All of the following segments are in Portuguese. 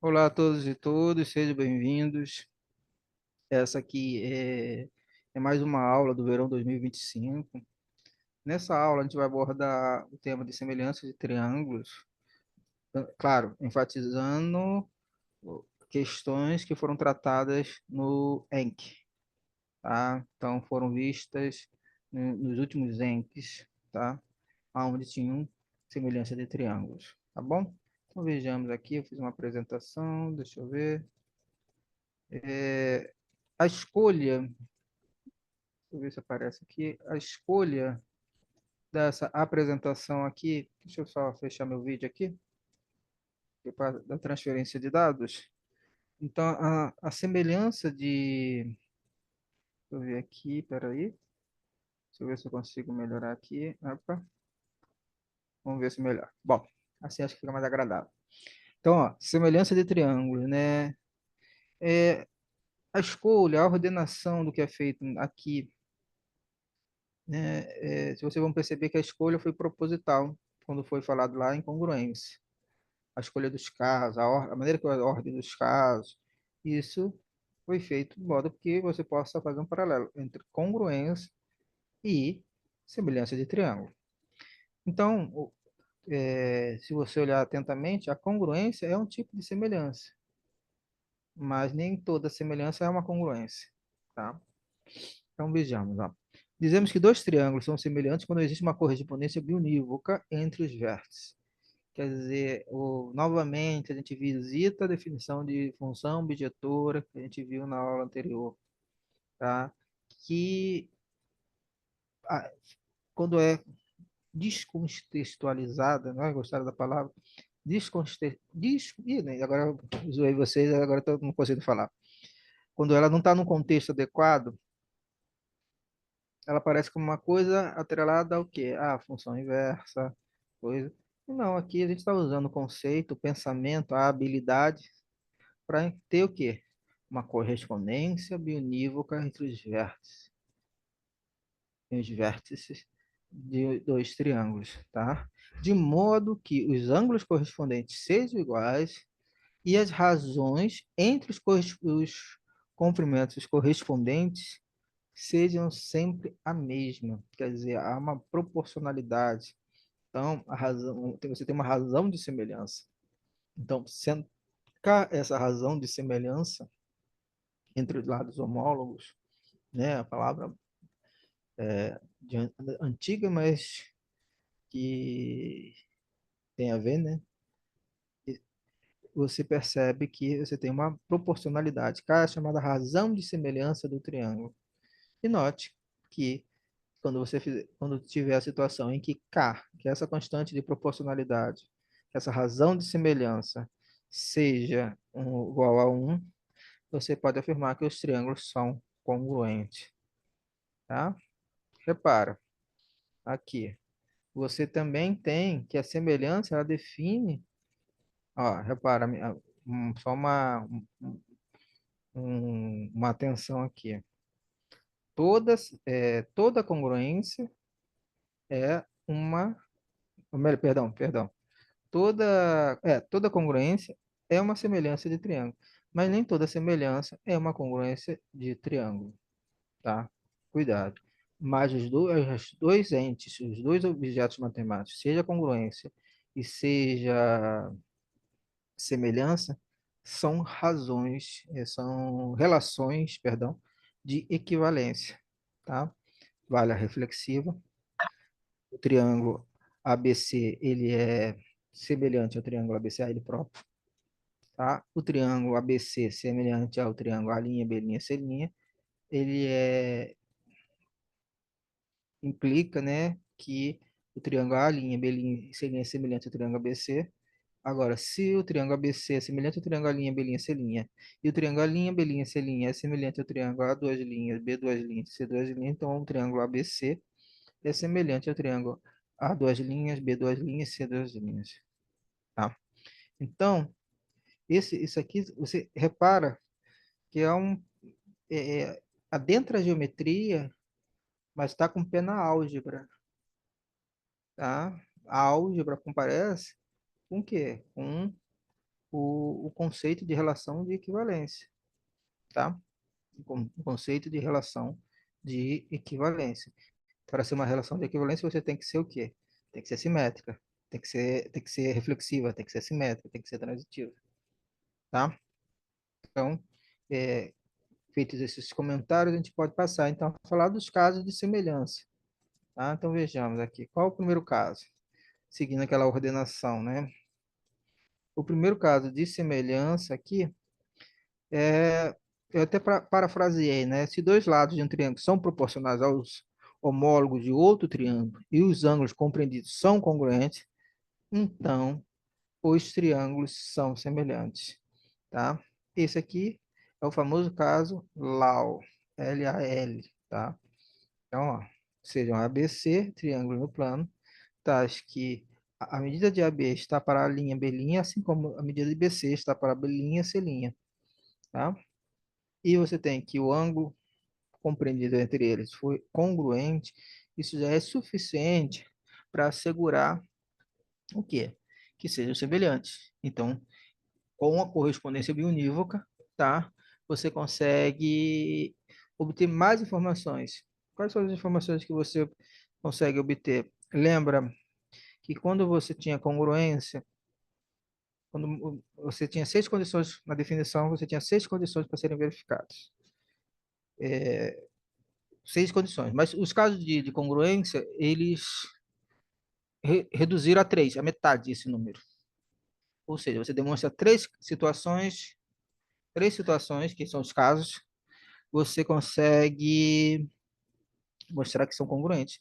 Olá a todos e todas, sejam bem-vindos. Essa aqui é mais uma aula do Verão 2025. Nessa aula, a gente vai abordar o tema de semelhança de triângulos, claro, enfatizando questões que foram tratadas no ENC, tá? Então, foram vistas nos últimos ENCs, tá? Onde tinham semelhança de triângulos, tá bom? Então, vejamos aqui, eu fiz uma apresentação, deixa eu ver. A escolha. Deixa eu ver se aparece aqui. A escolha dessa apresentação aqui. Deixa eu só fechar meu vídeo aqui, da transferência de dados. Então, a semelhança de. Deixa eu ver aqui, peraí. Deixa eu ver se eu consigo melhorar aqui. Opa, vamos ver se melhor. Bom, assim acho que fica mais agradável. Então, ó, semelhança de triângulos, né? É, a escolha, a ordenação do que é feito aqui, né? Se vocês vão perceber que a escolha foi proposital, quando foi falado lá em congruência. A escolha dos casos, a maneira que a ordem dos casos, isso foi feito de modo que você possa fazer um paralelo entre congruência e semelhança de triângulo. Então, se você olhar atentamente, a congruência é um tipo de semelhança, mas nem toda semelhança é uma congruência, tá? Então, vejamos, ó. Dizemos que dois triângulos são semelhantes quando existe uma correspondência biunívoca entre os vértices. Quer dizer, novamente, a gente visita a definição de função objetora que a gente viu na aula anterior, tá? Que ah, quando é descontextualizada, não é? Gostaram da palavra? Né, agora eu zoei vocês, agora eu não consigo falar. Quando ela não está no contexto adequado, ela aparece como uma coisa atrelada ao quê? À função inversa, coisa. E não, aqui a gente está usando o conceito, o pensamento, a habilidade para ter o quê? Uma correspondência bionívoca entre os vértices de dois triângulos, tá? De modo que os ângulos correspondentes sejam iguais e as razões entre os comprimentos correspondentes sejam sempre a mesma. Quer dizer, há uma proporcionalidade. Então, você tem uma razão de semelhança. Então, sendo essa razão de semelhança entre os lados homólogos, né? A palavra de antiga, mas que tem a ver, né? E você percebe que você tem uma proporcionalidade. K é a chamada razão de semelhança do triângulo. E note que quando tiver a situação em que K, que é essa constante de proporcionalidade, que essa razão de semelhança seja igual a 1, você pode afirmar que os triângulos são congruentes, tá? Repara, aqui, você também tem que a semelhança, ela define, ó, repara, só uma atenção aqui. Toda congruência é perdão, toda congruência é uma semelhança de triângulo, mas nem toda semelhança é uma congruência de triângulo, tá? Cuidado. Mas os dois entes, os dois objetos matemáticos, seja congruência e seja semelhança, são relações, perdão, de equivalência, tá? Vale a reflexiva. O triângulo ABC, ele é semelhante ao triângulo ABC a ele próprio, tá? O triângulo ABC, semelhante ao triângulo A', B', C', ele implica, né, que o triângulo A', B', C' é semelhante ao triângulo ABC. Agora, se o triângulo ABC é semelhante ao triângulo A', B', C', e o triângulo A', B', C' é semelhante ao triângulo A duas linhas, B duas linhas, C duas linhas, então o triângulo ABC é semelhante ao triângulo A duas linhas, B duas linhas, C duas linhas, tá? Então, isso aqui, você repara que adentra a geometria, mas está com o pé na álgebra, tá? A álgebra comparece com o quê? Com o conceito de relação de equivalência, tá? O conceito de relação de equivalência. Para ser uma relação de equivalência, você tem que ser o quê? Tem que ser simétrica, tem que ser reflexiva, tem que ser simétrica, tem que ser transitiva, tá? Então, é, feitos esses comentários, a gente pode passar, então, a falar dos casos de semelhança, tá? Então, vejamos aqui. Qual o primeiro caso? Seguindo aquela ordenação, né? O primeiro caso de semelhança aqui é, eu até parafraseei, né? Se dois lados de um triângulo são proporcionais aos homólogos de outro triângulo e os ângulos compreendidos são congruentes, então os triângulos são semelhantes, tá? Esse aqui é o famoso caso LAL, L-A-L, tá? Então, ó, sejam ABC, triângulo no plano, tais que a medida de AB está para a linha B', assim como a medida de BC está para a B', C', tá? E você tem que o ângulo compreendido entre eles foi congruente, isso já é suficiente para assegurar o quê? Que sejam semelhantes. Então, com a correspondência biunívoca, tá? Você consegue obter mais informações. Quais são as informações que você consegue obter? Lembra que quando você tinha congruência, quando você tinha seis condições na definição, você tinha seis condições para serem verificadas. Seis condições. Mas os casos de congruência, eles reduziram a três, a metade desse número. Ou seja, você demonstra três situações, que são os casos, você consegue mostrar que são congruentes.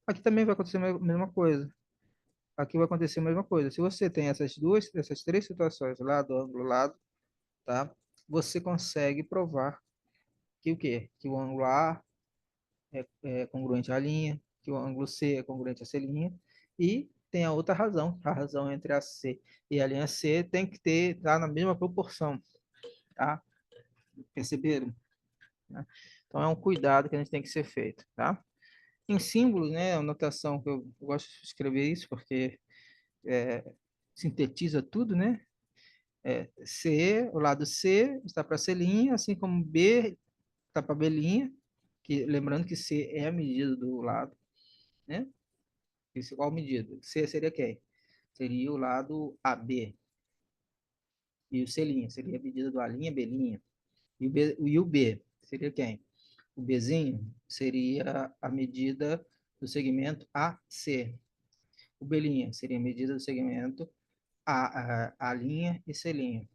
Aqui também vai acontecer a mesma coisa. Aqui vai acontecer a mesma coisa. Se você tem essas três situações, lado, ângulo, lado, tá? Você consegue provar que o quê? Que o ângulo A é congruente à linha, que o ângulo C é congruente à C', e tem a outra razão, a razão entre a C e a linha C tem que estar na mesma proporção, tá? Perceberam? Né? Então é um cuidado que a gente tem que ser feito, tá? Em símbolos, né, a notação que eu gosto de escrever isso porque sintetiza tudo, né? C, o lado C está para C', assim como B está para B', que lembrando que C é a medida do lado, né? Isso qual medida? C seria quem? Seria o lado AB. E o C' seria a medida do A', B'. E o B seria quem? O Bzinho seria a medida do segmento AC. O B' seria a medida do segmento A' e C'.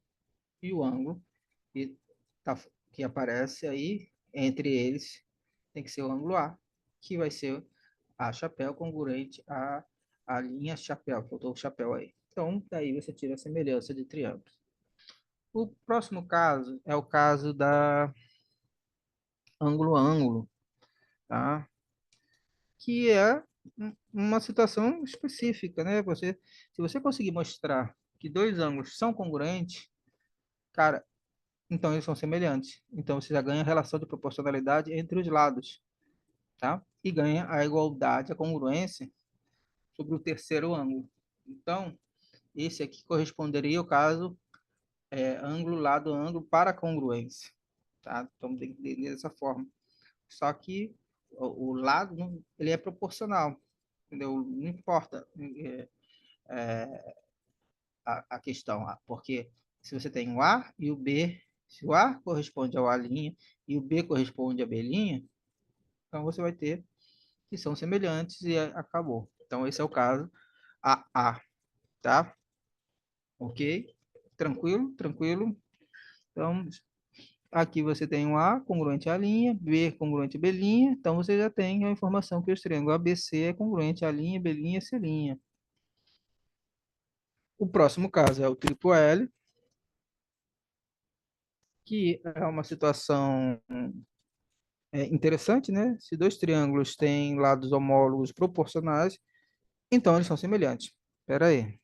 E o ângulo que, tá, que aparece aí entre eles tem que ser o ângulo A, que vai ser a chapéu congruente à linha chapéu, faltou o chapéu aí. Então, daí você tira a semelhança de triângulos. O próximo caso é o caso da ângulo-ângulo, tá? Que é uma situação específica, né? Se você conseguir mostrar que dois ângulos são congruentes, cara, então eles são semelhantes. Então você já ganha a relação de proporcionalidade entre os lados, tá? E ganha a igualdade, a congruência sobre o terceiro ângulo. Então, esse aqui corresponderia ao caso ângulo, lado, ângulo para congruência, tá? Então, tem que entender dessa forma. Só que o lado, ele é proporcional, entendeu? Não importa a questão, porque se você tem o A e o B, se o A corresponde ao A' e o B corresponde à B', então você vai ter que são semelhantes e acabou. Então, esse é o caso AA, tá? Ok? Tranquilo? Tranquilo? Então, aqui você tem um A congruente à linha, B congruente a B', então você já tem a informação que o triângulo ABC é congruente à linha, B', C'. O próximo caso é o triplo L, que é uma situação interessante, né? Se dois triângulos têm lados homólogos proporcionais, então eles são semelhantes. Espera aí.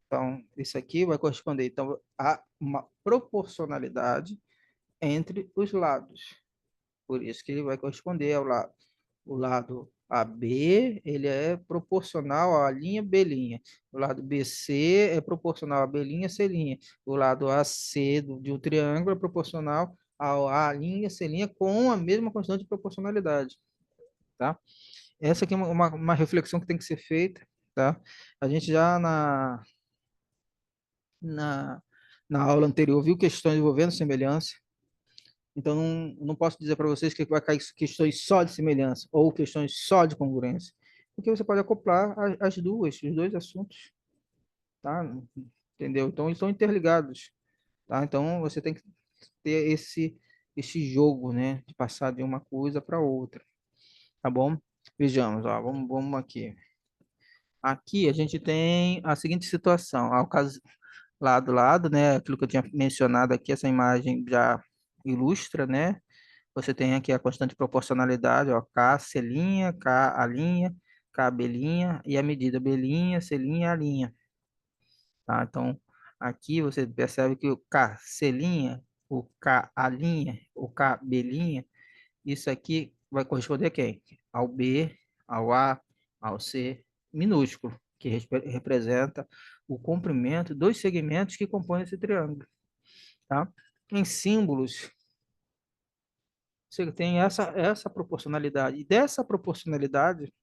Então, isso aqui vai corresponder então, a uma proporcionalidade entre os lados. Por isso que ele vai corresponder ao lado, o lado AB, ele é proporcional à linha B'. O lado BC é proporcional à B', C'. O lado AC de um triângulo é proporcional à linha, C' com a mesma constante de proporcionalidade, tá? Essa aqui é uma reflexão que tem que ser feita, tá? A gente já na, na aula anterior viu questões envolvendo semelhança, então não posso dizer para vocês que vai cair questões só de semelhança ou questões só de congruência, porque você pode acoplar as duas, os dois assuntos, tá? Entendeu? Então eles estão interligados, tá? Então você tem que ter esse jogo, né, de passar de uma coisa para outra, tá bom? Vejamos, ó, vamos aqui. Aqui a gente tem a seguinte situação, ao caso lado a lado, né, aquilo que eu tinha mencionado aqui, essa imagem já ilustra, né? Você tem aqui a constante proporcionalidade, ó, K, C', K, A', K, B' e a medida B', C', A', tá? Então, aqui você percebe que o K, C', o K, A', o K, B', isso aqui vai corresponder a quem? Ao B, ao A, ao C minúsculo, que representa o comprimento dos segmentos que compõem esse triângulo, tá? Em símbolos, você tem essa proporcionalidade. E dessa proporcionalidade,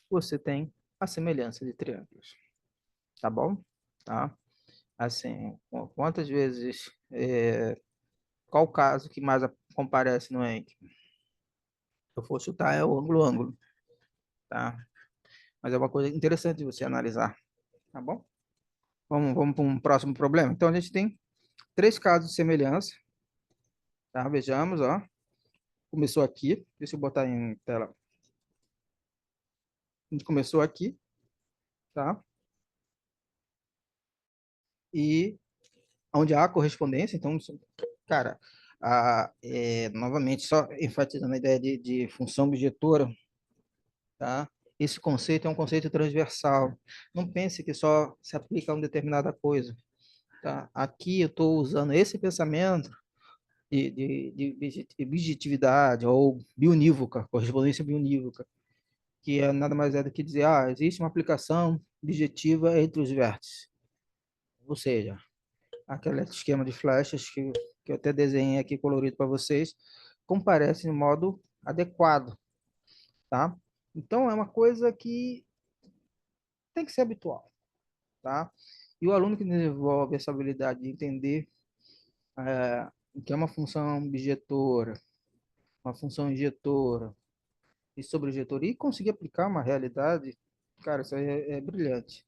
você tem a semelhança de triângulos. Tá bom? Tá? Assim, quantas vezes, qual o caso que mais comparece no ENC? Se eu for chutar, é o ângulo-ângulo. Tá? Mas é uma coisa interessante de você analisar. Tá bom? Vamos para um próximo problema. Então, a gente tem três casos de semelhança. Tá? Vejamos, ó. Começou aqui. Deixa eu botar em tela. A gente começou aqui, tá? E onde há correspondência, então, cara, novamente, só enfatizando a ideia de função objetora, tá? Esse conceito é um conceito transversal. Não pense que só se aplica a uma determinada coisa, tá? Aqui eu estou usando esse pensamento de bijetividade ou bionívoca, correspondência bionívoca, que é nada mais é do que dizer, existe uma aplicação bijetiva entre os vértices. Ou seja, aquele esquema de flechas que eu até desenhei aqui colorido para vocês, comparece de modo adequado, tá? Então, é uma coisa que tem que ser habitual, tá? E o aluno que desenvolve essa habilidade de entender o que é uma função objetora, uma função injetora e sobrejetora, e conseguir aplicar uma realidade, cara, isso aí é brilhante,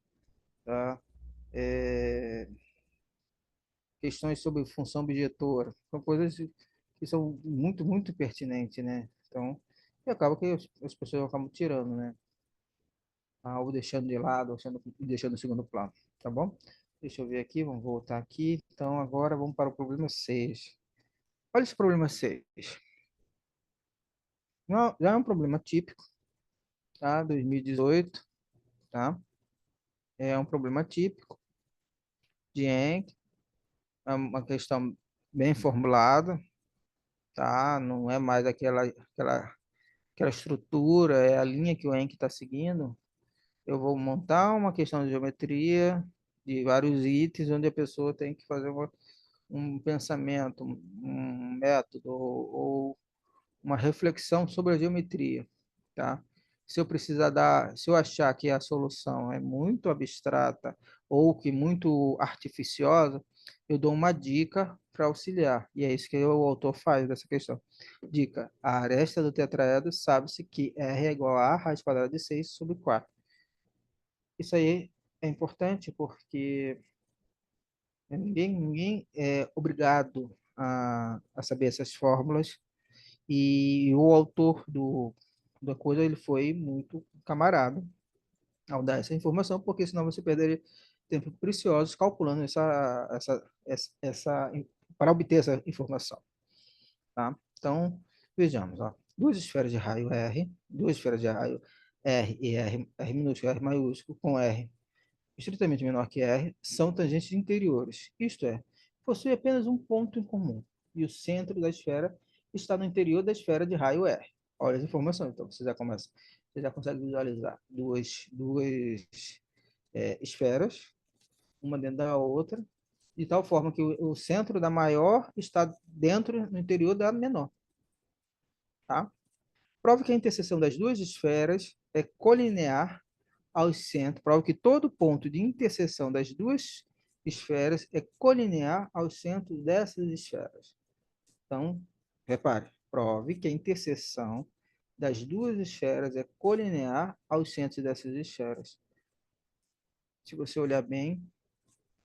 tá? É, questões sobre função objetora, são coisas que são muito, muito pertinentes, né? Então, e acaba que as pessoas acabam tirando, né? Ou deixando de lado, ou deixando no segundo plano, tá bom? Deixa eu ver aqui, vamos voltar aqui. Então, agora vamos para o problema 6. Olha esse problema 6. Não, já é um problema típico, tá? 2018, tá? É um problema típico de Encke, é uma questão bem formulada, tá? Não é mais aquela estrutura, é a linha que o Encke está seguindo. Eu vou montar uma questão de geometria de vários itens, onde a pessoa tem que fazer um pensamento, um método ou uma reflexão sobre a geometria, tá? Se eu achar que a solução é muito abstrata ou que muito artificiosa, eu dou uma dica para auxiliar. E é isso que o autor faz dessa questão. Dica: a aresta do tetraedro sabe-se que R é igual a raiz quadrada de 6 sobre 4. Isso aí é importante porque ninguém é obrigado a saber essas fórmulas, e o autor da coisa ele foi muito camarada ao dar essa informação, porque senão você perderia tempo precioso calculando para obter essa informação, tá? Então, vejamos, ó, duas esferas de raio R, duas esferas de raio R e R minúsculo, R maiúsculo, com R estritamente menor que R, são tangentes interiores, isto é, possui apenas um ponto em comum, e o centro da esfera está no interior da esfera de raio R. Olha as informações, então você já começa. você já consegue visualizar duas esferas, uma dentro da outra, de tal forma que o centro da maior está dentro, no interior da menor, tá? Prova que a interseção das duas esferas é colinear aos centros. Prova que todo ponto de interseção das duas esferas é colinear aos centros dessas esferas. Então, repare, prove que a interseção das duas esferas é colinear aos centros dessas esferas. Se você olhar bem,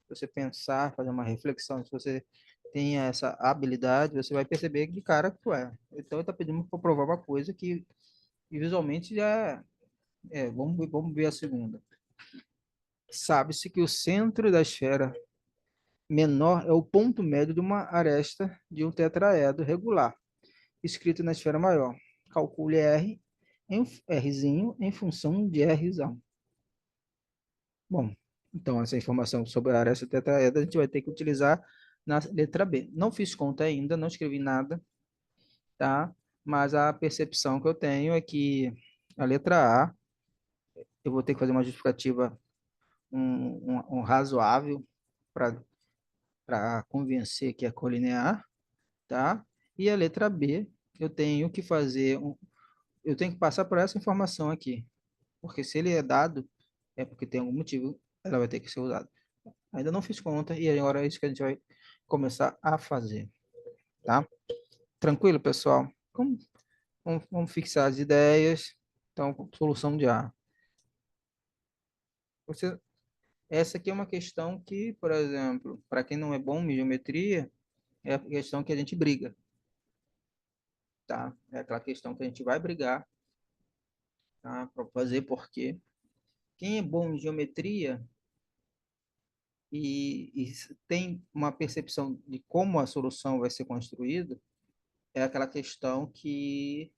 se você pensar, fazer uma reflexão, se você tem essa habilidade, você vai perceber que de cara que tu é. Então, ele está pedindo para provar uma coisa que visualmente já vamos ver a segunda. Sabe-se que o centro da esfera menor é o ponto médio de uma aresta de um tetraedro regular, escrito na esfera maior. Calcule R Rzinho em função de Rzão. Bom, então essa informação sobre a aresta tetraedra a gente vai ter que utilizar na letra B. Não fiz conta ainda, não escrevi nada, tá? Mas a percepção que eu tenho é que a letra A, eu vou ter que fazer uma justificativa um razoável para convencer que é colinear, tá? E a letra B, eu tenho que fazer, eu tenho que passar por essa informação aqui, porque se ele é dado, é porque tem algum motivo, ela vai ter que ser usada. Ainda não fiz conta e agora é isso que a gente vai começar a fazer, tá? Tranquilo, pessoal? Vamos fixar as ideias. Então, solução de A. Você, essa aqui é uma questão que, por exemplo, para quem não é bom em geometria, é a questão que a gente briga, tá? É aquela questão que a gente vai brigar, tá? Para fazer porque quem é bom em geometria e tem uma percepção de como a solução vai ser construída, é aquela questão que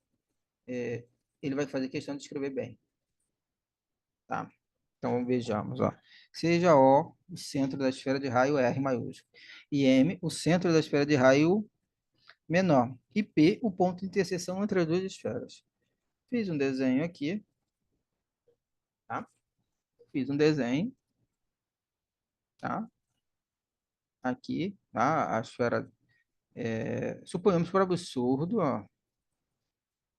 ele vai fazer questão de escrever bem, tá? Então, vejamos, ó. Seja O o centro da esfera de raio R maiúsculo, e M o centro da esfera de raio menor, e P o ponto de interseção entre as duas esferas. Fiz um desenho aqui, tá? Fiz um desenho, tá? Aqui, tá? A esfera, suponhamos por absurdo, ó,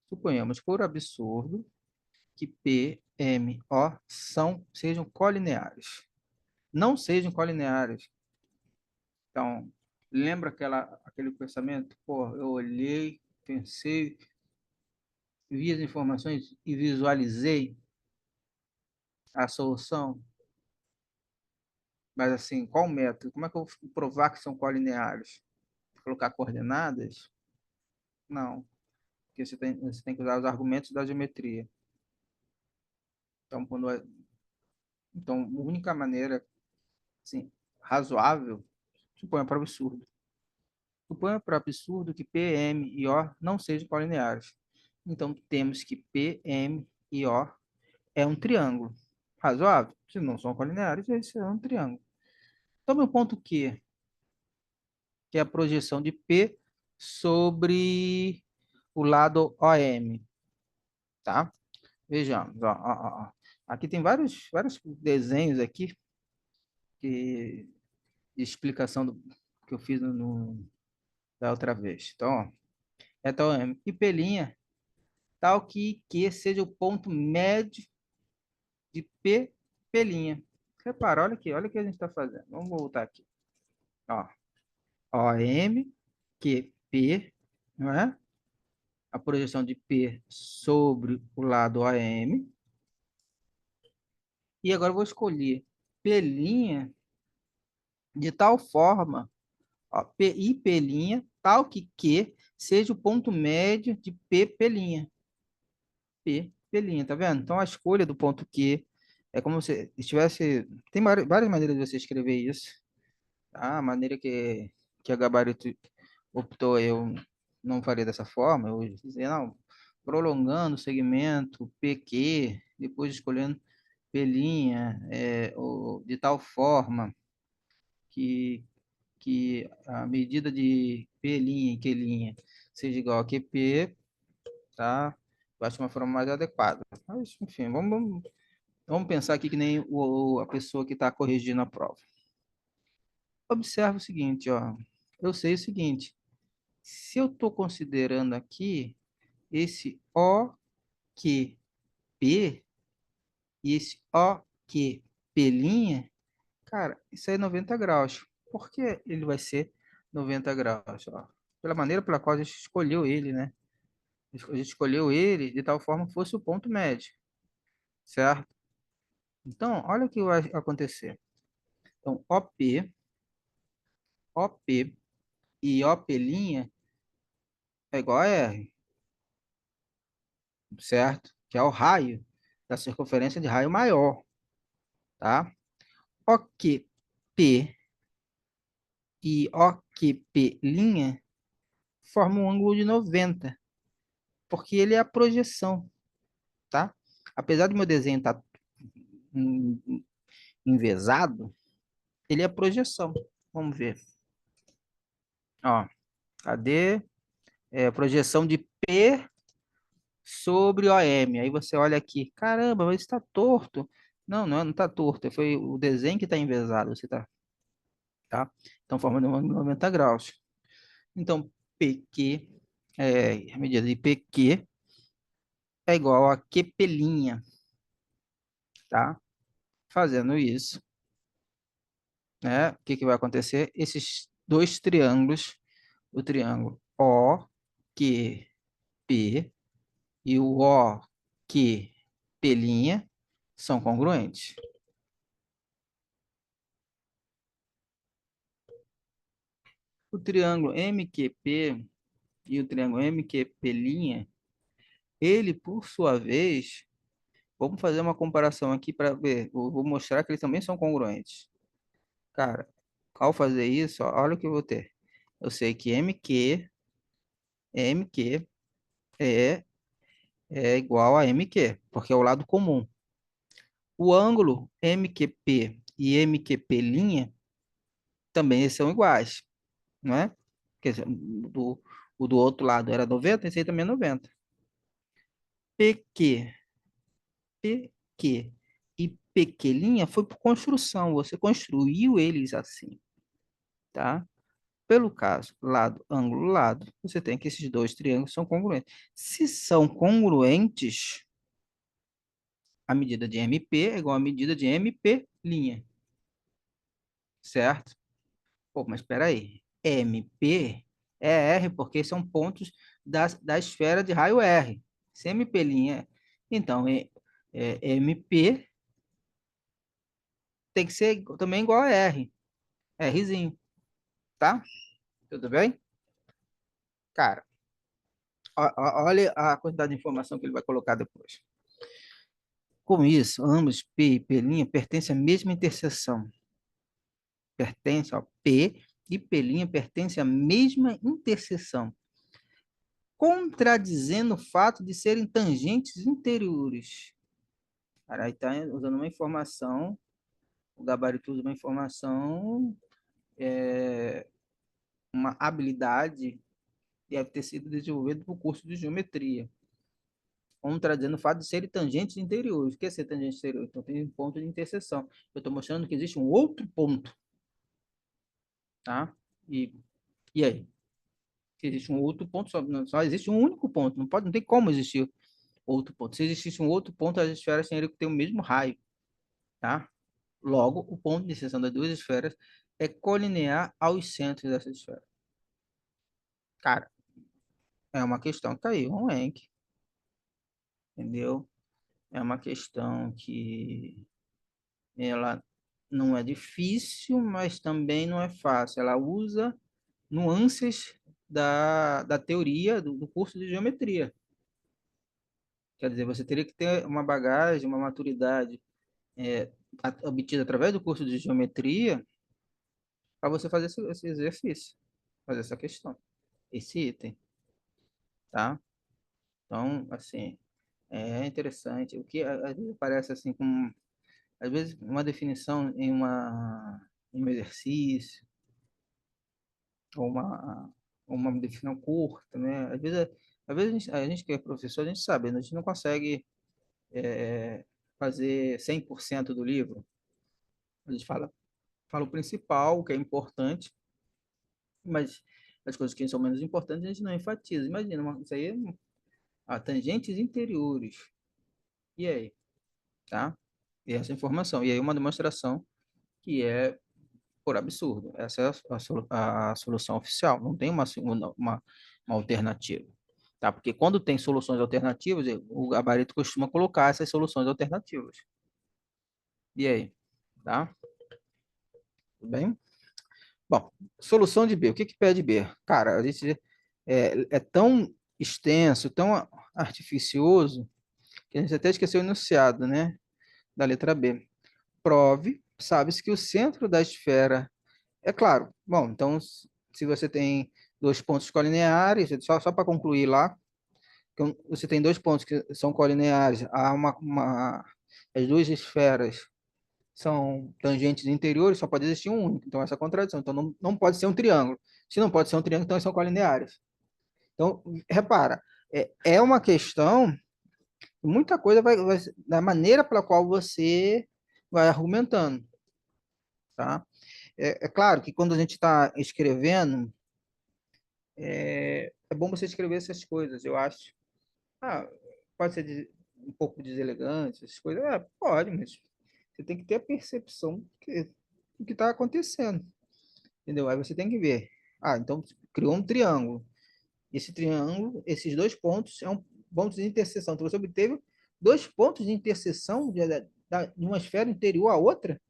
suponhamos por absurdo que P, M, O sejam colineares. Não sejam colineares. Então, lembra aquele pensamento? Pô, eu olhei, pensei, vi as informações e visualizei a solução. Mas assim, qual o método? Como é que eu vou provar que são colineares? Colocar coordenadas? Não, porque você tem que usar os argumentos da geometria. Então, então a única maneira assim, razoável, suponha para absurdo. Suponha para absurdo que P, M e O não sejam colineares. Então, temos que P, M e O é um triângulo. Razoável? Se não são colineares, esse é um triângulo. Tome o ponto Q, que é a projeção de P sobre o lado OM, tá? Vejamos, ó. Aqui tem vários desenhos aqui que, de explicação que eu fiz da outra vez. Então, ó, então, e P' tal que Q seja o ponto médio de P'. Repara, olha o que a gente está fazendo. Vamos voltar aqui. Ó, OM, QP, não é? A projeção de P sobre o lado OM. E agora eu vou escolher P' de tal forma, ó, P e P', tal que Q seja o ponto médio de P'. P', tá vendo? Então a escolha do ponto Q é como se estivesse. Tem várias maneiras de você escrever isso. Tá? A maneira que a Gabarito optou, eu não faria dessa forma. Eu dizer, não, prolongando o segmento PQ, depois escolhendo P', de tal forma que a medida de P' e Q' seja igual a QP, tá? Eu acho uma forma mais adequada. Mas, enfim, vamos pensar aqui que nem a pessoa que está corrigindo a prova. Observa o seguinte, ó. Eu sei o seguinte. Se eu estou considerando aqui esse O Q P e esse O Q P', cara, isso aí é 90 graus. Por que ele vai ser 90 graus? Ó? Pela maneira pela qual a gente escolheu ele, né? A gente escolheu ele de tal forma que fosse o ponto médio, certo? Então, olha o que vai acontecer. Então, OP e OP' é igual a R, certo? Que é o raio da circunferência de raio maior, tá? OQP e OQP' formam um ângulo de 90, porque ele é a projeção, tá? Apesar do meu desenho estar envesado, ele é a projeção. Vamos ver. Ó, cadê? É, projeção de P sobre OM. Aí você olha aqui, caramba, mas está torto. Não, não está torto. Foi o desenho que está envesado. Você tá? Então, formando um ângulo de 90 graus. Então, PQ, a medida de PQ é igual a QP', tá? Fazendo isso, né? O que que vai acontecer? Esses dois triângulos, o triângulo OQP e o OQP', são congruentes. O triângulo MQP e o triângulo MQP', ele, por sua vez, vamos fazer uma comparação aqui para ver. Vou mostrar que eles também são congruentes. Cara, ao fazer isso, ó, olha o que eu vou ter. Eu sei que MQ é, é igual a MQ, porque é o lado comum. O ângulo MQP e MQP' também são iguais, não é? Quer dizer, o do outro lado era 90, esse aí também é 90. PQ, PQ e PQ' foi por construção, você construiu eles assim, tá? Pelo caso lado, ângulo, lado, você tem que esses dois triângulos são congruentes. Se são congruentes, a medida de MP é igual à medida de MP', certo? Pô, mas espera aí. MP é R porque são pontos da esfera de raio R. Se MP', então MP tem que ser também igual a R. Rzinho, tá? Tudo bem? Cara, olha a quantidade de informação que ele vai colocar depois. Com isso, ambos P e P' pertencem à mesma interseção. Pertence, ó, P e P' pertencem à mesma interseção, contradizendo o fato de serem tangentes interiores. Cara, aí está usando uma informação, o gabarito usa uma informação, uma habilidade que deve ter sido desenvolvida no curso de geometria, contradizendo o fato de serem tangentes interiores. O que é ser tangente interior? Então tem um ponto de interseção. Eu estou mostrando que existe um outro ponto, tá? E, e aí? Se existe um outro ponto, só existe um único ponto, não tem como existir outro ponto. Se existisse um outro ponto, as esferas teriam que ter o mesmo raio, tá? Logo, o ponto de seção das duas esferas é colinear aos centros dessa esfera. Cara, é uma questão que caiu um Encke, entendeu? É uma questão que ela não é difícil, mas também não é fácil. Ela usa nuances da teoria do curso de geometria. Quer dizer, você teria que ter uma bagagem, uma maturidade obtida através do curso de geometria para você fazer esse exercício, fazer essa questão, esse item, tá? Então, assim, é interessante. O que às vezes parece assim, com, às vezes uma definição em um exercício, ou uma definição curta, né? Às vezes Às vezes a gente que é professor, a gente sabe, a gente não consegue fazer 100% do livro. A gente fala o principal, o que é importante, mas as coisas que são menos importantes a gente não enfatiza. Imagina, isso aí tangentes interiores. E aí, tá? E essa informação. E aí uma demonstração que é por absurdo. Essa é a solução oficial. Não tem uma segunda, uma alternativa. Tá? Porque quando tem soluções alternativas, o gabarito costuma colocar essas soluções alternativas. E aí? Tá? Tudo bem? Bom, solução de B. O que que pede B? Cara, a gente é tão extenso, tão artificioso, que a gente até esqueceu o enunciado, né? Da letra B. Prove, sabe-se que o centro da esfera é claro. Bom, então, se você tem dois pontos colineares, só para concluir lá, então, você tem dois pontos que são colineares, há as duas esferas são tangentes interiores, só pode existir um único. Então, essa é a contradição. Então, não pode ser um triângulo. Se não pode ser um triângulo, então eles são colineares. Então, repara, é uma questão, muita coisa vai da maneira pela qual você vai argumentando, tá? É claro que quando a gente está escrevendo, é bom você escrever essas coisas, eu acho. Ah, pode ser um pouco deselegante, essas coisas. Pode, mas você tem que ter a percepção do que está acontecendo, entendeu? Aí você tem que ver. Então criou um triângulo. Esse triângulo, esses dois pontos são pontos de interseção. Então você obteve dois pontos de interseção de uma esfera interior à outra?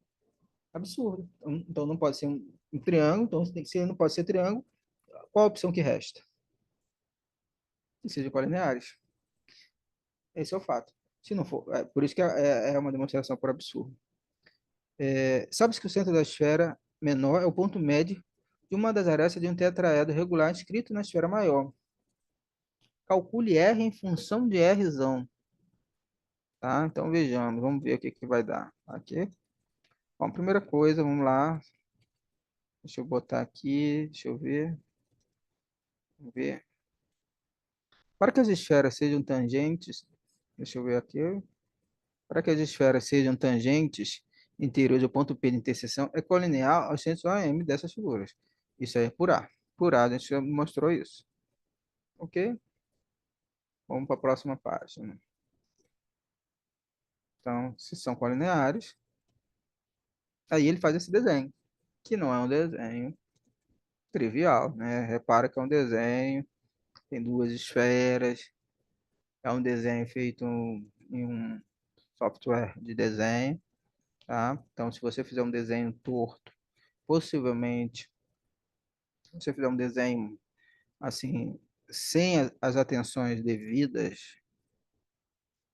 Absurdo. Então não pode ser um triângulo. Então se não pode ser triângulo, qual a opção que resta? Que seja colineares. Esse é o fato. Se não for, por isso que é uma demonstração por absurdo. Sabe-se que o centro da esfera menor é o ponto médio de uma das arestas de um tetraedro regular inscrito na esfera maior. Calcule R em função de R, tá? Então vejamos, vamos ver o que vai dar. Aqui. Bom, primeira coisa, vamos lá. Deixa eu botar aqui, deixa eu ver. Vamos ver. Para que as esferas sejam tangentes, deixa eu ver aqui. Para que as esferas sejam tangentes interiores do ponto P de interseção, é colinear aos centros AM dessas figuras. Isso aí é por A. Por A, a gente já mostrou isso. Ok? Vamos para a próxima página. Então, se são colineares, aí ele faz esse desenho, que não é um desenho trivial, né? Repara que é um desenho, tem duas esferas, é um desenho feito em um software de desenho, tá? Então, se você fizer um desenho torto, possivelmente, se você fizer um desenho assim, sem as atenções devidas,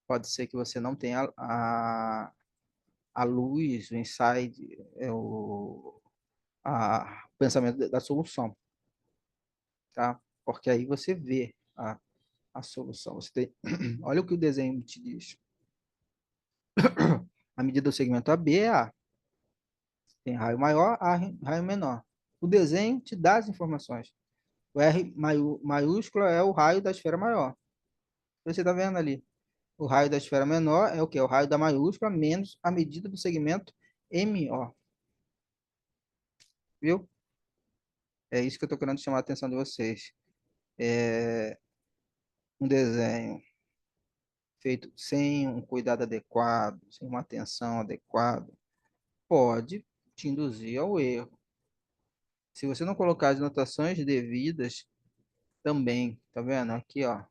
pode ser que você não tenha a luz, o insight, o pensamento da solução, tá? Porque aí você vê a solução. Você tem, olha o que o desenho te diz. A medida do segmento AB é A. Tem raio maior, raio menor. O desenho te dá as informações. O R maiúsculo é o raio da esfera maior. Você está vendo ali? O raio da esfera menor é o quê? O raio da maiúscula menos a medida do segmento MO. Viu? É isso que eu estou querendo chamar a atenção de vocês. É um desenho feito sem um cuidado adequado, sem uma atenção adequada, pode te induzir ao erro. Se você não colocar as notações devidas também, tá vendo? Aqui, ó,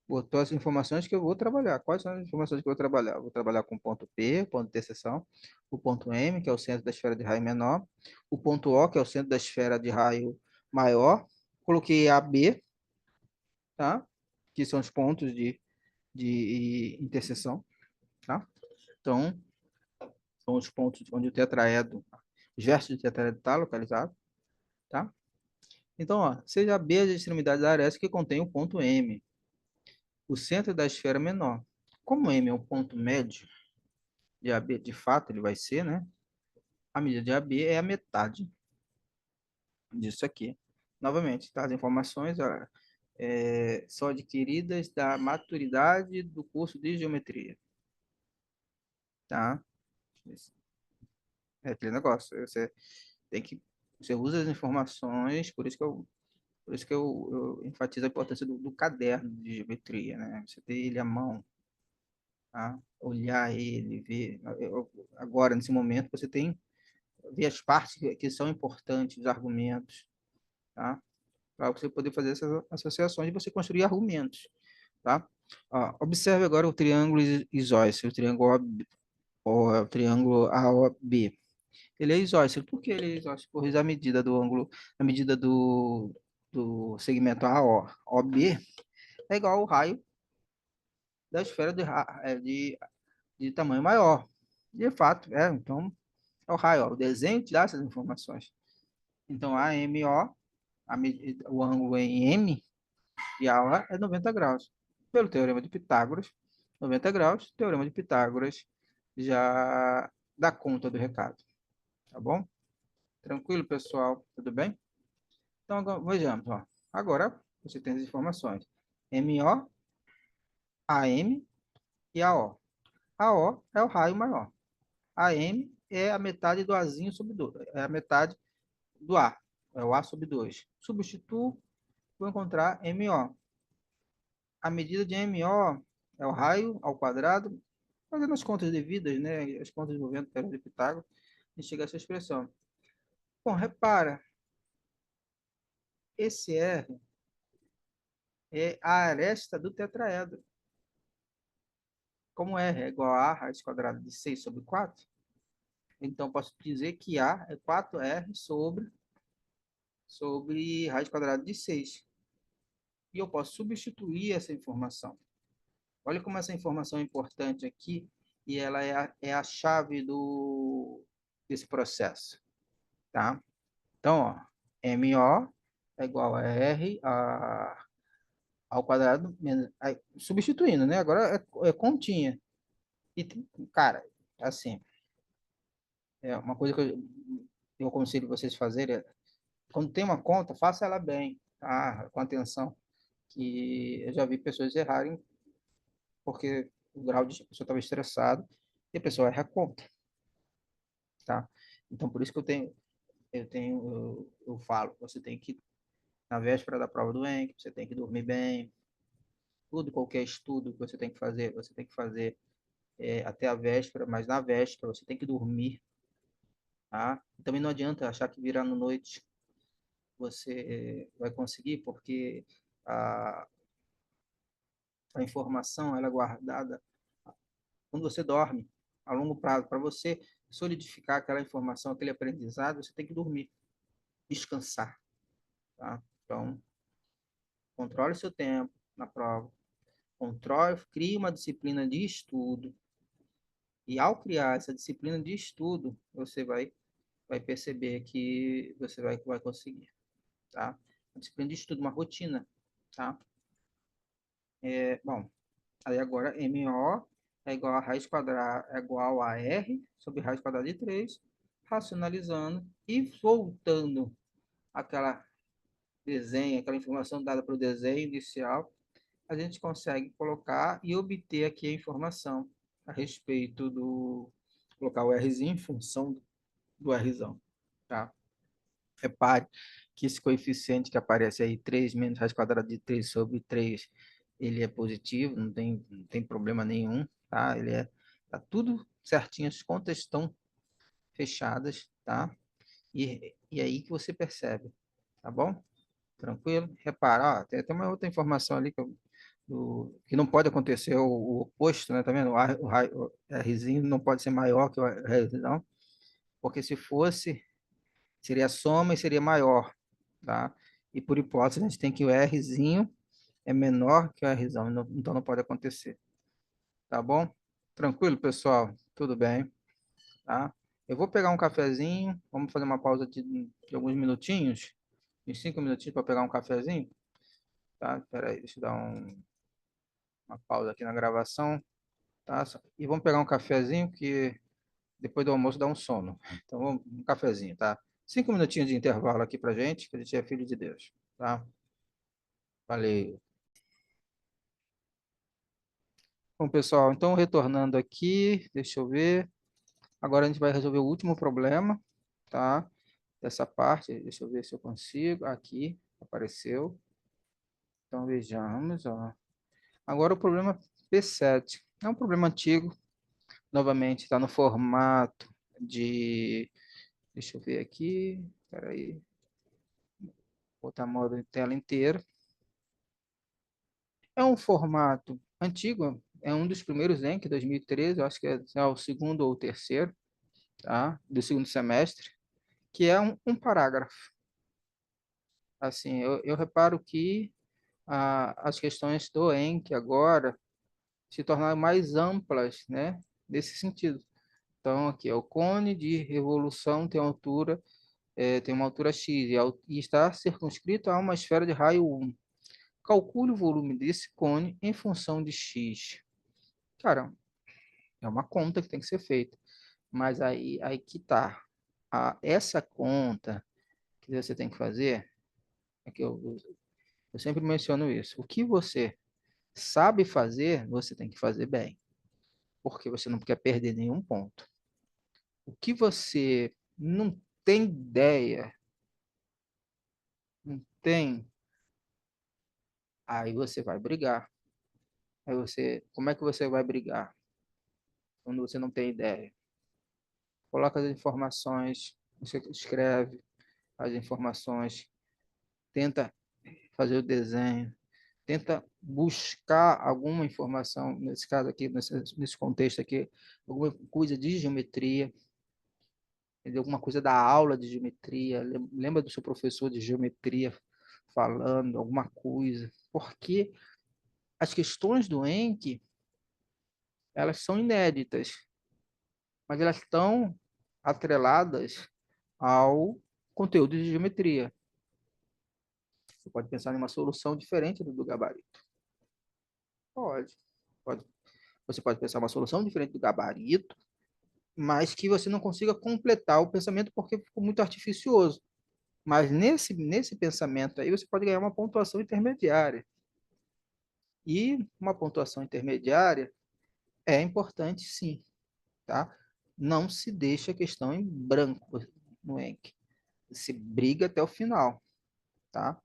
botou as informações que eu vou trabalhar. Quais são as informações que eu vou trabalhar? Eu vou trabalhar com o ponto P, ponto de interseção, o ponto M, que é o centro da esfera de raio menor, o ponto O, que é o centro da esfera de raio maior. Coloquei A, B, tá? Que são os pontos de interseção, tá? Então, são os pontos onde o tetraedro, os vértices do tetraedro está localizado, tá? Então, ó, seja B as extremidades da aresta que contém o ponto M, o centro da esfera menor. Como M é um ponto médio de AB, de fato ele vai ser, né? A medida de AB é a metade disso aqui. Novamente, tá? As informações, são adquiridas da maturidade do curso de geometria, tá? É aquele negócio, tem que, você usa as informações, por isso que eu enfatizo a importância do caderno de geometria, né? Você ter ele à mão, tá? Olhar ele, ver. Agora, nesse momento, você tem ver as partes que são importantes, os argumentos, tá? Para você poder fazer essas associações e você construir argumentos, tá? Ó, observe agora o triângulo isósceles, o triângulo AOB. Ele é isósceles. Por que ele é isósceles? Por a medida do ângulo, a medida do segmento AO. OB é igual ao raio da esfera de tamanho maior. De fato, então, é o raio. Ó, o desenho te dá essas informações. Então, AMO, o ângulo em M e A é 90 graus. Pelo teorema de Pitágoras, 90 graus, teorema de Pitágoras já dá conta do recado. Tá bom? Tranquilo, pessoal? Tudo bem? Então, agora, vejamos. Ó. Agora, você tem as informações. MO, AM e AO. AO é o raio maior. AM é a metade do Azinho sobre 2. É a metade do A. É o A sobre 2. Substituo, vou encontrar MO. A medida de MO é o raio ao quadrado, fazendo as contas devidas, né? As contas envolvendo o teorema de Pitágoras, e chega a essa expressão. Bom, repara, esse R é a aresta do tetraedro. Como R é igual a raiz quadrada de 6 sobre 4, então posso dizer que A é 4R sobre raiz quadrada de 6. E eu posso substituir essa informação. Olha como essa informação é importante aqui e ela é a chave desse processo, tá? Então, ó, MO é igual a R ao quadrado, substituindo, né? Agora é continha. E, cara, assim, é uma coisa que eu aconselho vocês fazerem é, quando tem uma conta, faça ela bem, tá? Com atenção, que eu já vi pessoas errarem porque o grau de a pessoa estava estressada e a pessoa erra a conta, tá? Então, por isso que eu falo, você tem que, na véspera da prova do ENC, você tem que dormir bem, qualquer estudo que você tem que fazer até a véspera, mas na véspera você tem que dormir, tá? Também não adianta achar que virar no noite você vai conseguir, porque a, a informação ela é guardada quando você dorme, a longo prazo. Para você solidificar aquela informação, aquele aprendizado, você tem que dormir, descansar, tá? Então, controle seu tempo na prova, controle, crie uma disciplina de estudo, e ao criar essa disciplina de estudo, você vai perceber que você vai conseguir, tá? Uma disciplina de estudo, uma rotina, tá? Bom, aí agora MO é igual a raiz quadrada, é igual a R sobre raiz quadrada de 3, racionalizando e voltando aquela desenho, aquela informação dada para o desenho inicial, a gente consegue colocar e obter aqui a informação a respeito colocar o Rzinho em função do Rzão, tá? Repare que esse coeficiente que aparece aí, 3 menos raiz quadrada de 3 sobre 3, ele é positivo, não tem problema nenhum, tá? Tá tudo certinho, as contas estão fechadas, tá? E aí que você percebe, tá bom? Tranquilo? Repara, ó, tem até uma outra informação ali que não pode acontecer o oposto, né? Tá vendo? O Rzinho não pode ser maior que o R, não, porque se fosse, seria a soma e seria maior, tá? E por hipótese, a gente tem que o Rzinho é menor que o Rzão, então não pode acontecer, tá bom? Tranquilo, pessoal? Tudo bem, tá? Eu vou pegar um cafezinho, vamos fazer uma pausa de alguns minutinhos, uns 5 minutinhos para pegar um cafezinho, tá? Espera aí, deixa eu dar uma pausa aqui na gravação, tá? E vamos pegar um cafezinho que depois do almoço dá um sono. Então, um cafezinho, tá? 5 minutinhos de intervalo aqui pra gente, que a gente é filho de Deus, tá? Valeu. Bom, pessoal, então retornando aqui, deixa eu ver. Agora a gente vai resolver o último problema, tá? Dessa parte, deixa eu ver se eu consigo. Aqui, apareceu. Então vejamos, ó. Agora o problema P7. É um problema antigo. Novamente, está no formato de. Deixa eu ver aqui. Espera aí. Botar modo em tela inteira. É um formato antigo. É um dos primeiros Enc, 2013. Eu acho que é o segundo ou o terceiro, tá? Do segundo semestre. Que é um parágrafo. Assim, eu reparo que as questões do Enc agora se tornaram mais amplas, né? Nesse sentido. Então, aqui, o cone de revolução tem uma altura x e está circunscrito a uma esfera de raio 1. Calcule o volume desse cone em função de x. Cara, é uma conta que tem que ser feita. Mas aí que tá. Essa conta que você tem que fazer, é que eu sempre menciono isso. O que você sabe fazer, você tem que fazer bem. Porque você não quer perder nenhum ponto. O que você não tem ideia, não tem, aí você vai brigar. Como é que você vai brigar quando você não tem ideia? Coloca as informações, você escreve as informações, tenta fazer o desenho, tenta buscar alguma informação, nesse caso aqui, nesse contexto aqui, alguma coisa de geometria, entendeu? Alguma coisa da aula de geometria, lembra do seu professor de geometria falando alguma coisa, porque as questões do Encke, elas são inéditas, mas elas estão atreladas ao conteúdo de geometria. Você pode pensar em uma solução diferente do gabarito. Pode. Pode. Você pode pensar uma solução diferente do gabarito, mas que você não consiga completar o pensamento porque ficou muito artificioso. Mas nesse pensamento aí, você pode ganhar uma pontuação intermediária. E uma pontuação intermediária é importante, sim, tá? Não se deixa a questão em branco no Encke. Se briga até o final, tá?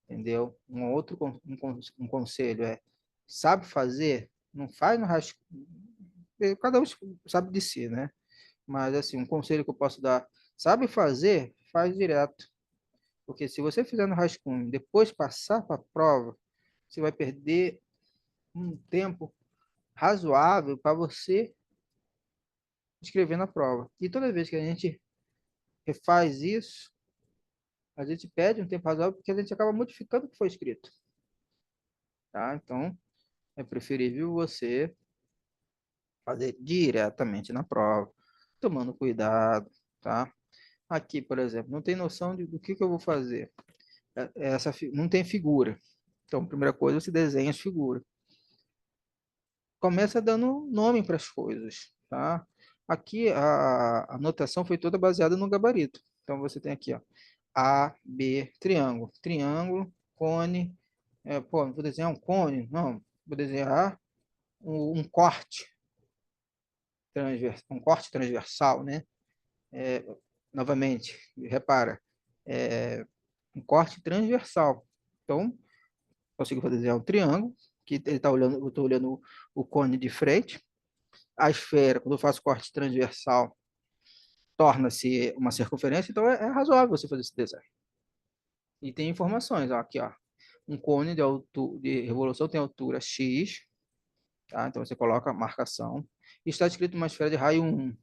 Entendeu? Um conselho é, sabe fazer? Não faz no rascunho. Cada um sabe de si, né? Mas, assim, um conselho que eu posso dar, sabe fazer? Faz direto. Porque se você fizer no rascunho, depois passar para a prova, você vai perder um tempo razoável para você escrever na prova. E toda vez que a gente refaz isso, a gente perde um tempo razoável porque a gente acaba modificando o que foi escrito, tá? Então, é preferível você fazer diretamente na prova, tomando cuidado, tá? Aqui, por exemplo, não tem noção do que eu vou fazer. Não tem figura. Então, primeira coisa, você desenha as figuras. Começa dando nome para as coisas, tá? Aqui a anotação foi toda baseada no gabarito. Então você tem aqui, ó, A, B, triângulo, triângulo, cone. Pô, não vou desenhar um cone? Não, vou desenhar um corte um corte transversal, né? É, novamente, repara, é, um corte transversal. Então, consigo desenhar um triângulo, que ele tá olhando, eu estou olhando o cone de frente. A esfera, quando eu faço corte transversal, torna-se uma circunferência, então é razoável você fazer esse desenho. E tem informações, ó, aqui, ó. Um cone de revolução tem altura x, tá? Então você coloca a marcação. E está escrito uma esfera de raio 1.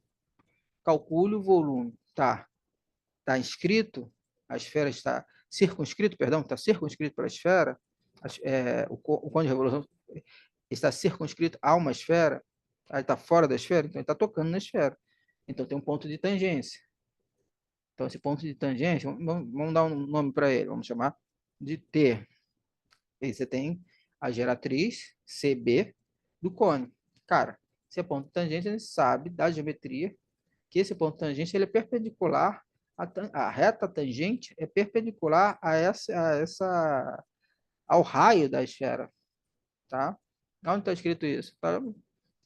Calcule o volume. Tá inscrito, a esfera está circunscrito, perdão, está circunscrito pela esfera, o cone de revolução está circunscrito a uma esfera, aí está fora da esfera, então ele está tocando na esfera. Então tem um ponto de tangência. Então esse ponto de tangência, vamos dar um nome para ele, vamos chamar de T. Aí você tem a geratriz CB do cone. Cara, se é ponto de tangência, a gente sabe da geometria que esse ponto tangente ele é perpendicular, a reta tangente é perpendicular a essa ao raio da esfera, tá? Onde está escrito isso? Tá?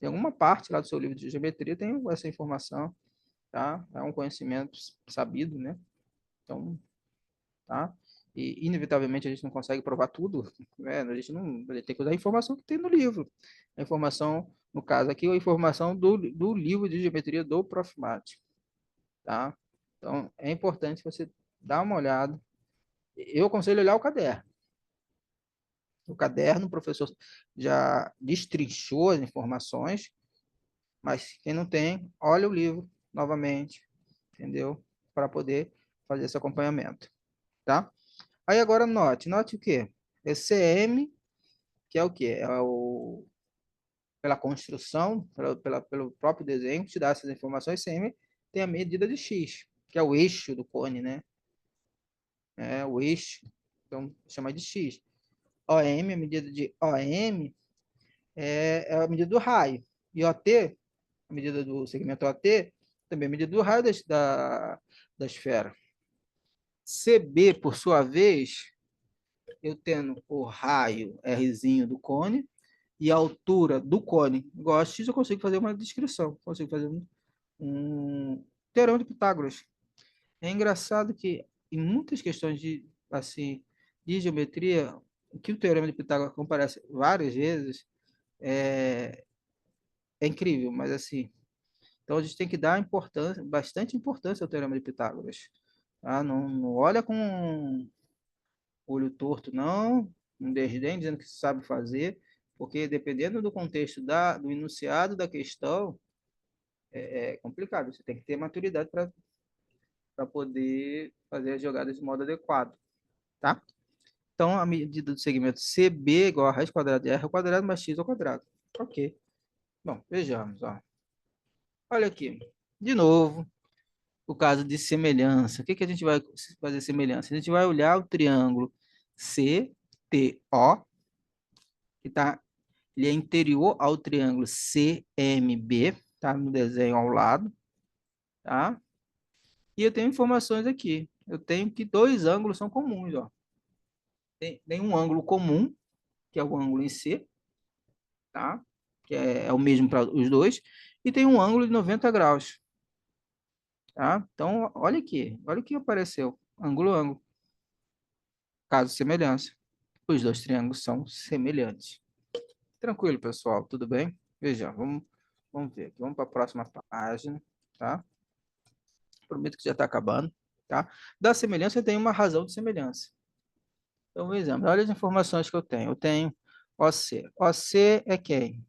Em alguma parte lá do seu livro de geometria tem essa informação, tá? É um conhecimento sabido, né? Então, tá? E, inevitavelmente, a gente não consegue provar tudo, né? A gente tem que usar a informação que tem no livro. A informação, no caso aqui, a informação do livro de geometria do Prof. Mate, tá? Então, é importante você dar uma olhada. Eu aconselho olhar o caderno. O caderno, o professor já destrinchou as informações, mas quem não tem, olha o livro novamente, entendeu? Para poder fazer esse acompanhamento, tá? Aí agora note o quê? Esse CM, que é o quê? Pela construção, pelo próprio desenho, te dá essas informações, CM tem a medida de X, que é o eixo do cone, né? É o eixo, então chama de X. OM, a medida de OM é a medida do raio. E OT, a medida do segmento OT, também é a medida do raio da esfera. CB, por sua vez, eu tendo o raio Rzinho do cone e a altura do cone igual a X, eu consigo fazer uma descrição, consigo fazer um teorema de Pitágoras. É engraçado que em muitas questões de, assim, de geometria, que o teorema de Pitágoras aparece várias vezes, é, é incrível, mas assim, então a gente tem que dar importância, bastante importância ao teorema de Pitágoras. Tá? Não olha com olho torto, não, não desdém, dizendo que sabe fazer, porque dependendo do contexto do enunciado da questão, é complicado. Você tem que ter maturidade para poder fazer as jogadas de modo adequado, tá? Então, a medida do segmento CB é igual a raiz quadrada de R ao quadrado mais X ao quadrado. Ok. Bom, vejamos, ó. Olha aqui. De novo, o caso de semelhança. O que que a gente vai fazer semelhança? A gente vai olhar o triângulo CTO, que tá, ele é interior ao triângulo CMB, tá no desenho ao lado, tá? E eu tenho informações aqui. Eu tenho que dois ângulos são comuns, ó. Tem um ângulo comum, que é o ângulo em C, tá? Que é o mesmo para os dois, e tem um ângulo de 90 graus, tá? Então, olha o que apareceu, ângulo, ângulo, caso semelhança. Os dois triângulos são semelhantes. Tranquilo, pessoal, tudo bem? Veja, vamos ver aqui, vamos para a próxima página, tá? Prometo que já está acabando, tá? Da semelhança tem uma razão de semelhança. Então, vejamos, olha as informações que eu tenho. Eu tenho OC. OC é quem?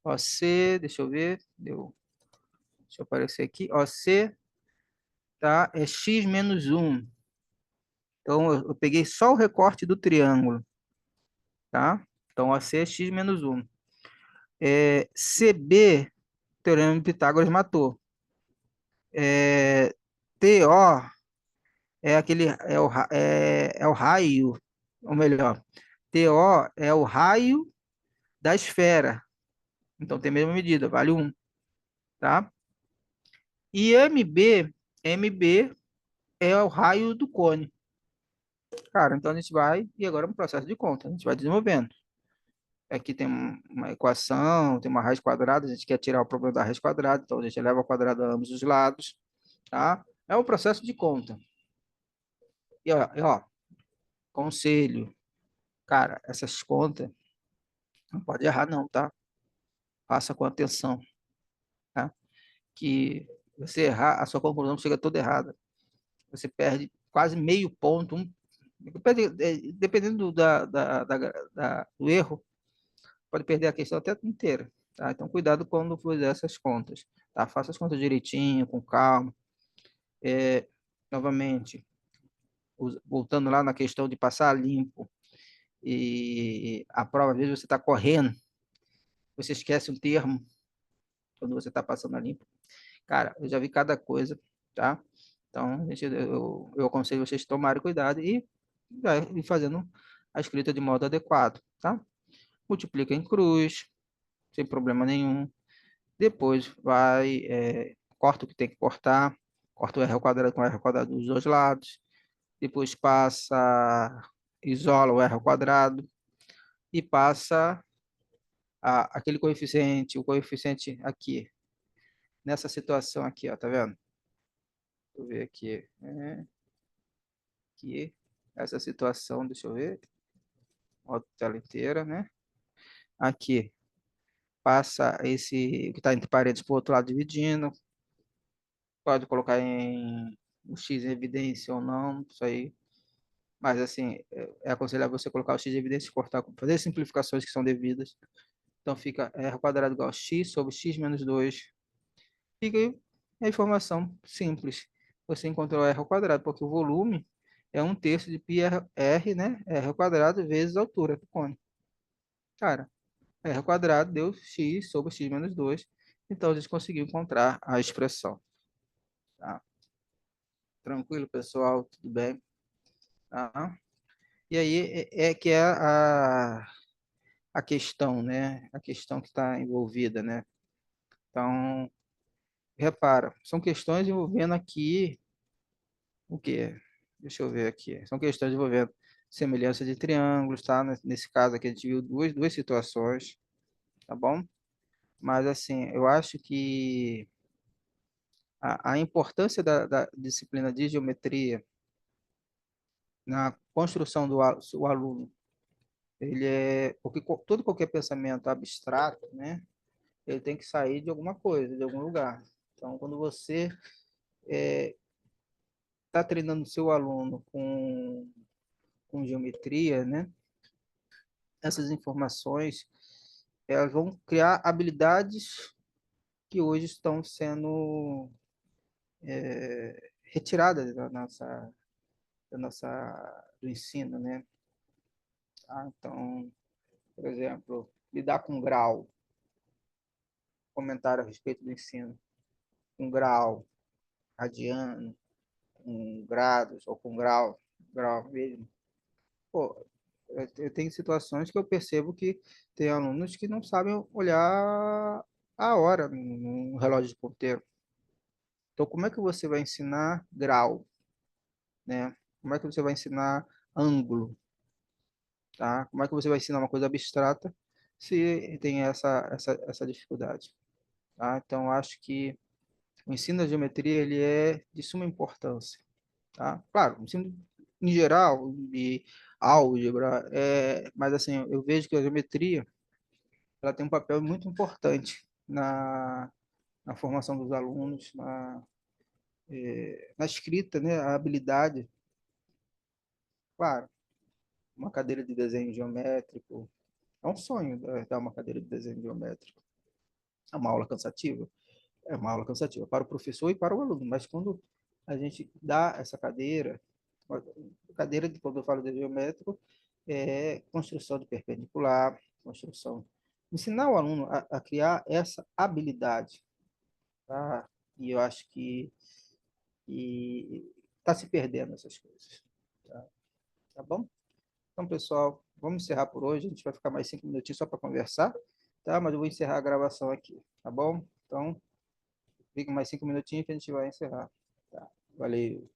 OC, deixa eu ver, deixa eu aparecer aqui. OC, tá? É x menos 1. Então, eu peguei só o recorte do triângulo, tá? Então, OC é x menos 1. CB, Teorema de Pitágoras matou. TO é o raio, ou melhor, TO é o raio da esfera. Então, tem a mesma medida, vale 1, tá? E MB é o raio do cone. Cara, então a gente vai, e agora é um processo de conta, a gente vai desenvolvendo. Aqui tem uma equação, tem uma raiz quadrada, a gente quer tirar o problema da raiz quadrada, então a gente eleva ao quadrado a ambos os lados, tá? É um processo de conta. E ó, conselho, cara, essas contas não pode errar não, tá? Faça com atenção, tá? Que você errar, a sua conclusão chega toda errada. Você perde quase meio ponto, dependendo do erro, pode perder a questão até inteira, tá? Então, cuidado quando fizer essas contas, tá? Faça as contas direitinho, com calma. Novamente, voltando lá na questão de passar limpo, e a prova, às vezes, você está correndo, você esquece um termo quando você está passando a limpo. Cara, eu já vi cada coisa, tá? Então, eu aconselho vocês tomarem cuidado e ir fazendo a escrita de modo adequado, tá? Multiplica em cruz, sem problema nenhum. Depois corta o que tem que cortar, corta o R ao quadrado com o R ao quadrado dos dois lados. Depois passa isola o r ao quadrado e passa aquele coeficiente, o coeficiente aqui, nessa situação aqui, ó, tá vendo? Deixa eu ver aqui. Aqui, essa situação, deixa eu ver. Ó, tela inteira, né? Aqui, passa esse que está entre parênteses para o outro lado dividindo. Pode colocar o x em evidência ou não, isso aí. Mas, assim, é aconselhável você colocar o x em evidência e cortar, fazer simplificações que são devidas. Então, fica r ao quadrado igual a x sobre x menos 2. Fica aí a informação simples. Você encontrou r ao quadrado, porque o volume é 1/3 de πr, né? R ao quadrado vezes a altura do cone. Cara, r ao quadrado deu x sobre x menos 2. Então, a gente conseguiu encontrar a expressão. Tá? Tranquilo, pessoal? Tudo bem? Tá? E aí é que é a questão, né? A questão que está envolvida, né? Então, repara, são questões envolvendo aqui o quê? Deixa eu ver aqui. São questões envolvendo semelhança de triângulos, tá? Nesse caso aqui a gente viu duas situações, tá bom? Mas assim, eu acho que a importância da disciplina de geometria na construção do aluno, ele é porque todo qualquer pensamento abstrato, né? Ele tem que sair de alguma coisa, de algum lugar. Então, quando você está treinando seu aluno com geometria, né? Essas informações elas vão criar habilidades que hoje estão sendo retiradas do ensino, né? Ah, então, por exemplo, lidar com grau, comentário a respeito do ensino, com grau, radiano, com grados ou com grau mesmo. Pô, eu tenho situações que eu percebo que tem alunos que não sabem olhar a hora no relógio de ponteiro. Então, como é que você vai ensinar grau, né? Como é que você vai ensinar ângulo, tá? Como é que você vai ensinar uma coisa abstrata se tem essa dificuldade, tá? Então, acho que o ensino da geometria ele é de suma importância, tá? Claro, o ensino em geral de álgebra, mas assim, eu vejo que a geometria ela tem um papel muito importante na formação dos alunos, na escrita, né? A habilidade, claro, uma cadeira de desenho geométrico, é um sonho dar uma cadeira de desenho geométrico. É uma aula cansativa? É uma aula cansativa para o professor e para o aluno, mas quando a gente dá essa cadeira, a cadeira de quando eu falo de geométrico, é construção de perpendicular, construção. Ensinar o aluno a criar essa habilidade, tá? E eu acho que está se perdendo essas coisas, tá? Tá bom? Então, pessoal, vamos encerrar por hoje. A gente vai ficar mais 5 minutinhos só para conversar, tá? Mas eu vou encerrar a gravação aqui, tá bom? Então, fica mais 5 minutinhos que a gente vai encerrar. Tá? Valeu.